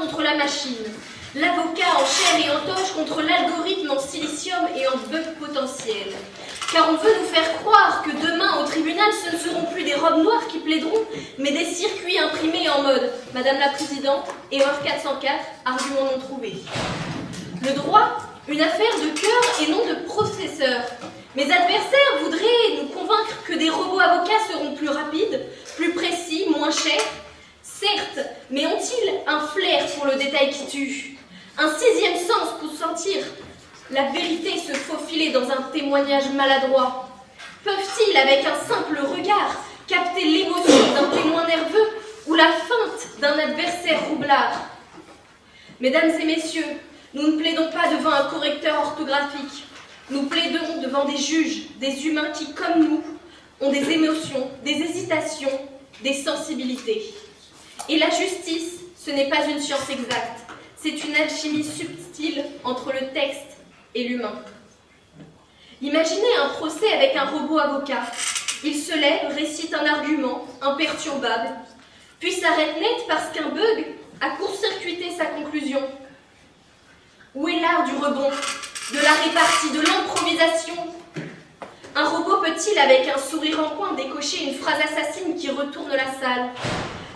contre la machine, l'avocat en chair et en toge contre l'algorithme en silicium et en bug potentiel. Car on veut nous faire croire que demain, au tribunal, ce ne seront plus des robes noires qui plaideront, mais des circuits imprimés en mode « Madame la Présidente, erreur 404, argument non trouvé ». Le droit, une affaire de cœur et non de processeur. Mes adversaires voudraient nous convaincre que des robots avocats seront plus rapides, plus précis, moins chers. Certes, mais ont-ils un flair pour le détail qui tue? Un sixième sens pour sentir la vérité se faufiler dans un témoignage maladroit? Peuvent-ils, avec un simple regard, capter l'émotion d'un témoin nerveux ou la feinte d'un adversaire roublard? Mesdames et messieurs, nous ne plaidons pas devant un correcteur orthographique. Nous plaidons devant des juges, des humains qui, comme nous, ont des émotions, des hésitations, des sensibilités. Et la justice, ce n'est pas une science exacte. C'est une alchimie subtile entre le texte et l'humain. Imaginez un procès avec un robot avocat. Il se lève, récite un argument imperturbable, puis s'arrête net parce qu'un bug a court-circuité sa conclusion. Où est l'art du rebond, de la répartie, de l'improvisation? Un robot peut-il, avec un sourire en coin, décocher une phrase assassine qui retourne la salle?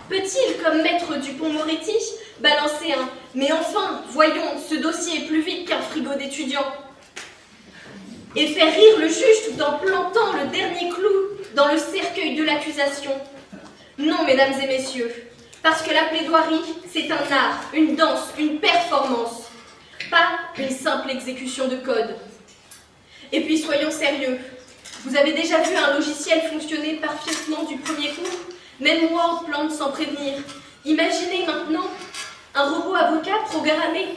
Peut-il, comme maître Dupond-Moretti, balancer un « Mais enfin, voyons, ce dossier est plus vite qu'un frigo d'étudiant » et faire rire le juge tout en plantant le dernier clou dans le cercueil de l'accusation? Non, mesdames et messieurs, parce que la plaidoirie, c'est un art, une danse, une performance, pas une simple exécution de code. Et puis soyons sérieux, vous avez déjà vu un logiciel fonctionner parfaitement du premier coup? Même Word plante sans prévenir. Imaginez maintenant un robot avocat programmé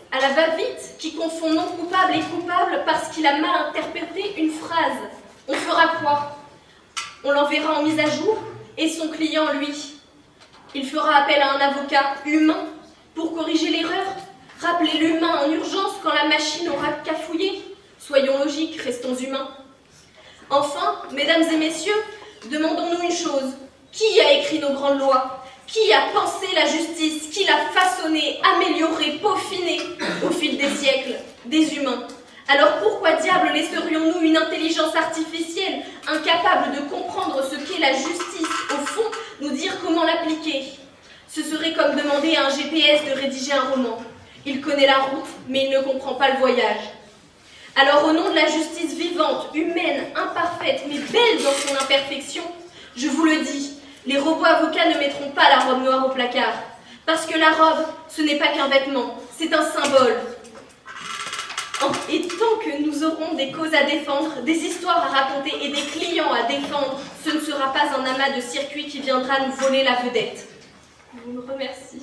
à la va-vite qui confond non coupable et coupable parce qu'il a mal interprété une phrase. On fera quoi? On l'enverra en mise à jour et son client, lui, il fera appel à un avocat humain pour corriger l'erreur, rappeler l'humain en urgence quand la machine aura cafouillé. Soyons logiques, restons humains. Enfin, mesdames et messieurs, demandons-nous une chose. Qui a écrit nos grandes lois? Qui a pensé la justice? Qui l'a façonnée, améliorée, peaufinée au fil des siècles? Des humains. Alors pourquoi diable laisserions-nous une intelligence artificielle, incapable de comprendre ce qu'est la justice, au fond, nous dire comment l'appliquer? Ce serait comme demander à un GPS de rédiger un roman. Il connaît la route, mais il ne comprend pas le voyage. Alors au nom de la justice vivante, humaine, imparfaite, mais belle dans son imperfection, je vous le dis, les robots avocats ne mettront pas la robe noire au placard. Parce que la robe, ce n'est pas qu'un vêtement, c'est un symbole. Et tant que nous aurons des causes à défendre, des histoires à raconter et des clients à défendre, ce ne sera pas un amas de circuits qui viendra nous voler la vedette. Je vous remercie.